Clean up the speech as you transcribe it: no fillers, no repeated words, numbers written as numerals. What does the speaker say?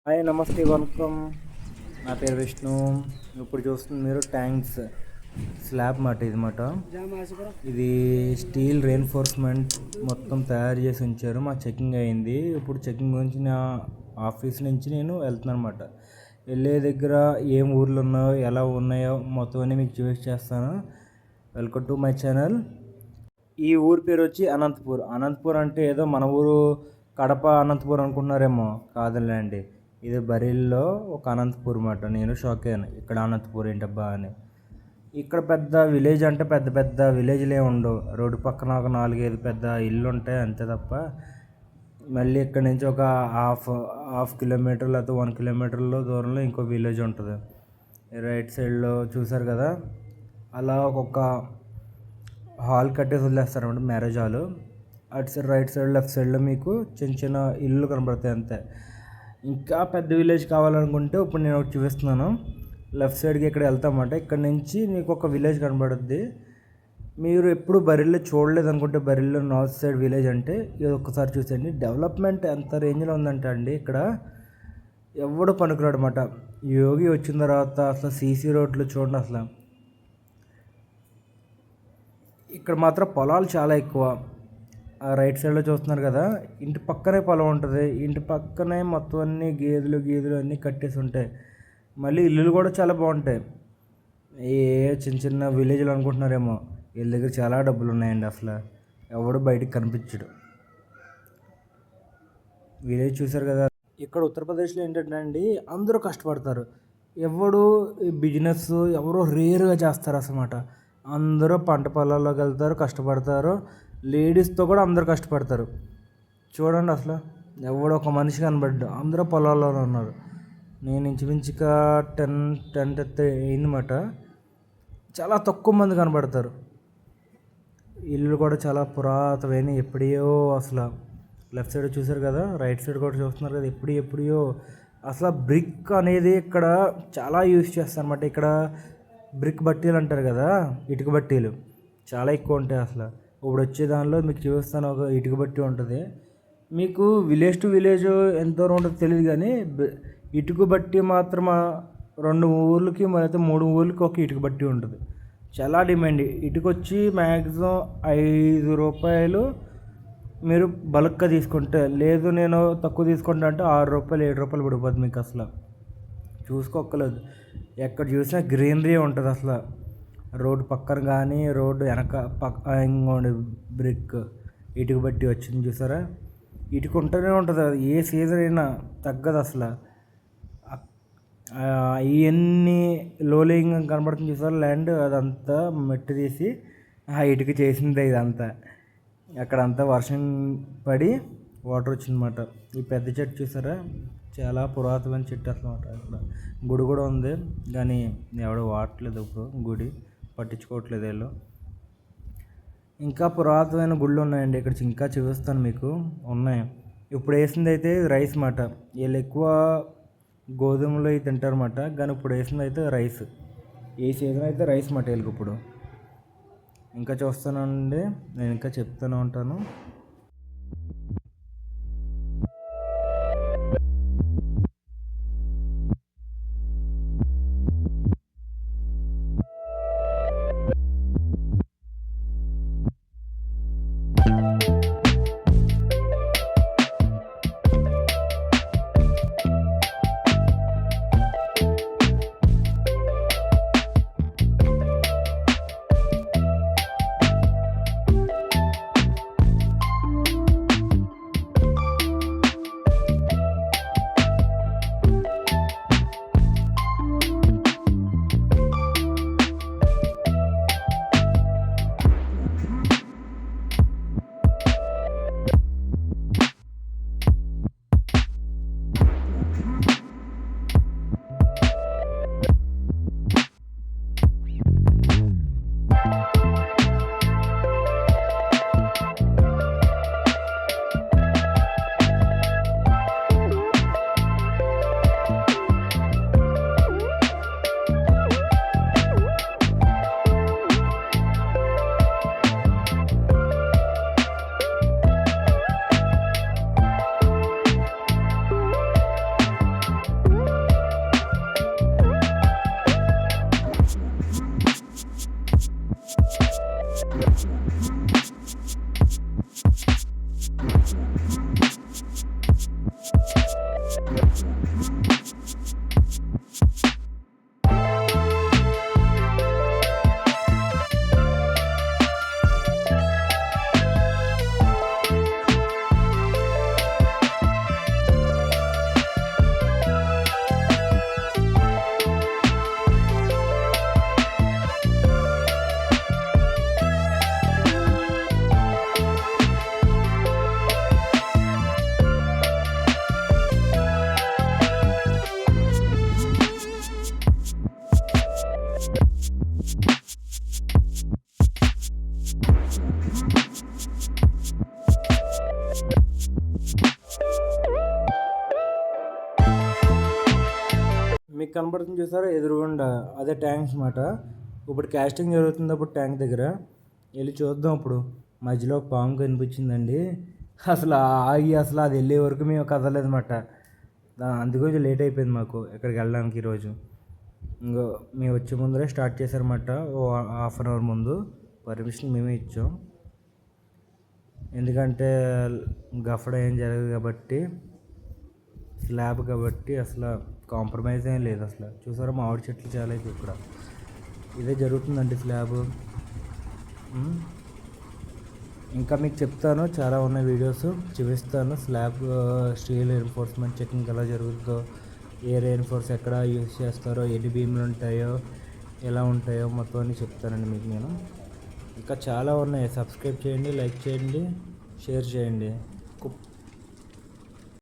Hi నమస్తే వణకం. నా పేరు విష్ణు. ఇప్పుడు చూస్తుంది మీరు ట్యాంక్స్ స్లాబ్ మాట ఇది మాట. ఇది స్టీల్ రెయిన్ఫోర్స్మెంట్ మొత్తం తయారు చేసి ఉంచారు. మా చెకింగ్ అయింది. ఇప్పుడు చెకింగ్ గురించి నా ఆఫీస్ నుంచి నేను వెళ్తున్నాను అనమాట. వెళ్ళే దగ్గర ఏం ఊర్లు ఉన్నాయో ఎలా ఉన్నాయో మొత్తం అన్నీ మీకు చూపించేస్తాను. Welcome to my channel. ఈ ఊరి పేరు వచ్చి అనంతపూర్. అనంతపూర్ అంటే ఏదో మన ఊరు కడప అనంతపూర్ అనుకుంటున్నారేమో, కాదులేండి. ఇది బరీల్లో ఒక అనంతపూర్ మాట. నేను షాక్ అయ్యాను, ఇక్కడ అనంతపూర్ ఏంటబ్బా అని. ఇక్కడ పెద్ద విలేజ్ అంటే పెద్ద పెద్ద విలేజ్లే ఉండవు. రోడ్డు పక్కన ఒక 4-5 పెద్ద ఇల్లు ఉంటాయి అంతే తప్ప. మళ్ళీ ఇక్కడ నుంచి ఒక హాఫ్ కిలోమీటర్ లేకపోతే 1 కిలోమీటర్లో దూరంలో ఇంకో విలేజ్ ఉంటుంది. రైట్ సైడ్లో చూసారు కదా, అలా ఒక్కొక్క హాల్ కట్టేసి వదిలేస్తారు అన్నమాట, మ్యారేజ్ హాల్. అటు సైడ్ రైట్ సైడ్ లెఫ్ట్ సైడ్లో మీకు చిన్న చిన్న ఇల్లు కనబడతాయి అంతే. ఇంకా పెద్ద విలేజ్ కావాలనుకుంటే ఇప్పుడు నేను ఒకటి చూపిస్తున్నాను. లెఫ్ట్ సైడ్కి ఇక్కడ వెళ్తామంటే ఇక్కడ నుంచి మీకు ఒక విలేజ్ కనబడుద్ది. మీరు ఎప్పుడు బరిలో చూడలేదు అనుకుంటే, బరిలో నార్త్ సైడ్ విలేజ్ అంటే ఇది ఒక్కసారి చూసేయండి. డెవలప్మెంట్ ఎంత రేంజ్లో ఉందంటే అండి, ఇక్కడ ఎవడు పనికిరాడు అనమాట. యోగి వచ్చిన తర్వాత అసలు సీసీ రోడ్లు చూడండి. అసలు ఇక్కడ మాత్రం పొలాలు చాలా ఎక్కువ. రైట్ సైడ్లో చూస్తున్నారు కదా, ఇంటి పక్కనే పొలం ఉంటుంది. ఇంటి పక్కనే మొత్తం అన్నీ గేదెలు అన్నీ కట్టేసి ఉంటాయి. మళ్ళీ ఇల్లులు కూడా చాలా బాగుంటాయి. ఏ చిన్న చిన్న విలేజ్లు అనుకుంటున్నారేమో, వీళ్ళ దగ్గర చాలా డబ్బులు ఉన్నాయండి. అసలు ఎవడు బయటికి కనిపించడు. విలేజ్ చూసారు కదా. ఇక్కడ ఉత్తరప్రదేశ్లో ఏంటంటే అండి, అందరూ కష్టపడతారు. ఎవడు బిజినెస్ ఎవరో రేరుగా చేస్తారు అసలు. అందరూ పంట పొలాల్లోకి వెళ్తారు, కష్టపడతారు. లేడీస్తో కూడా అందరూ కష్టపడతారు. చూడండి అసలు ఎవడో ఒక మనిషి కనబడ్డు, అందరూ పొలాల్లోనే ఉన్నారు. నేను ఇంచుమించుగా 10 అయిందన్నమాట. చాలా తక్కువ మంది కనబడతారు. ఇల్లు కూడా చాలా పురాతనమైన, ఎప్పుడో అసలు. లెఫ్ట్ సైడ్ చూసారు కదా, రైట్ సైడ్ కూడా చూస్తున్నారు కదా, ఎప్పుడో అసలు. బ్రిక్ అనేది ఇక్కడ చాలా యూజ్ చేస్తారు అన్నమాట. ఇక్కడ బ్రిక్ బట్టీలు అంటారు కదా, ఇటుక బట్టీలు చాలా ఎక్కువ ఉంటాయి అసలు. ఇప్పుడు వచ్చే దానిలో మీకు చూపిస్తాను, ఒక ఇటుక బట్టి ఉంటుంది. మీకు విలేజ్ టు విలేజ్ ఎంత దూరం ఉంటుందో తెలియదు కానీ, ఇటుక బట్టి మాత్రం 2 ఊర్లకి అయితే 3 ఊర్లకి ఒక ఇటుక బట్టి ఉంటుంది. చాలా డిమాండ్. ఇటుక వచ్చి మ్యాక్సిమం 5 రూపాయలు మీరు బల్క్గా తీసుకుంటే, లేదు నేను తక్కువ తీసుకుంటా అంటే 6 రూపాయలు 7 రూపాయలు పడిపోతుంది మీకు. అసలు చూసుకోక్కర్లేదు, ఎక్కడ చూసినా గ్రీనరీ ఉంటుంది అసలు. రోడ్డు పక్కన కానీ రోడ్డు వెనక ఇంకోండి బ్రిక్ ఇటుక బట్టి వచ్చింది చూసారా. ఇటుక ఉంటూనే ఉంటుంది, అది ఏ సీజన్ అయినా తగ్గదు అసలు. ఇవన్నీ లోలింగ్ కనబడుతుంది చూసారా, ల్యాండ్ అదంతా మట్టి తీసి ఆ ఇటుక చేసిందే ఇదంతా. అక్కడంతా వర్షం పడి వాటర్ వచ్చిందన్నమాట. ఈ పెద్ద చెట్టు చూసారా, చాలా పురాతనమైన చెట్టు అసలు. అక్కడ గుడి కూడా ఉంది కానీ ఎవడో వాడట్లేదు, ఇప్పుడు గుడి పట్టించుకోవట్లేదు వీళ్ళు. ఇంకా పురాతనమైన గుళ్ళు ఉన్నాయండి ఇక్కడ, ఇంకా చూపిస్తాను మీకు. ఉన్నాయి. ఇప్పుడు వేసింది అయితే రైస్ మాట. వీళ్ళు ఎక్కువ గోధుమలు అవి తింటారు అన్నమాట, కానీ ఇప్పుడు వేసింది అయితే రైస్. ఏ సీజన్ అయితే రైస్ మాట వీళ్ళకి ఇప్పుడు. ఇంకా చూస్తానండి, నేను ఇంకా చెప్తూనే ఉంటాను. మీకు కనబడుతుంది చూసారా ఎదురుగుండా, అదే ట్యాంక్స్ మాట. ఇప్పుడు క్యాస్టింగ్ జరుగుతుంది అప్పుడు ట్యాంక్ దగ్గర వెళ్ళి చూద్దాం. అప్పుడు మధ్యలో ఒక పాము కనిపించిందండి. అసలు ఆగి అసలు అది వెళ్ళే వరకు మేము కదలేదన్నమాట. అందుకోసం లేట్ అయిపోయింది మాకు ఎక్కడికి వెళ్ళడానికి ఈరోజు. ఇంకో మేము వచ్చే ముందరే స్టార్ట్ చేశారన్నమాట. ఓ హాఫ్ అన్ అవర్ ముందు పర్మిషన్ మేమే ఇచ్చాం. ఎందుకంటే గఫడ ఏం జరగదు కాబట్టి, స్లాబ్ కాబట్టి అసలు కాంప్రమైజ్ ఏం లేదు. అసలు చూసారా మామిడి చెట్లు చాలా అయితే ఇక్కడ ఇదే జరుగుతుందండి స్లాబ్. ఇంకా మీకు చెప్తాను, చాలా ఉన్నాయి వీడియోస్ చూపిస్తాను. స్లాబ్ స్టీల్ ఎన్ఫోర్స్మెంట్ చెకింగ్ ఎలా జరుగుతుందో, ఏ రెయిన్ఫోర్స్ ఎక్కడ యూజ్ చేస్తారో, ఎన్ని బీమ్లు ఉంటాయో, ఎలా ఉంటాయో మొత్తం అన్నీ చెప్తానండి మీకు నేను. ఇంకా చాలా ఉన్నాయి. సబ్స్క్రైబ్ చేయండి, లైక్ చేయండి, షేర్ చేయండి.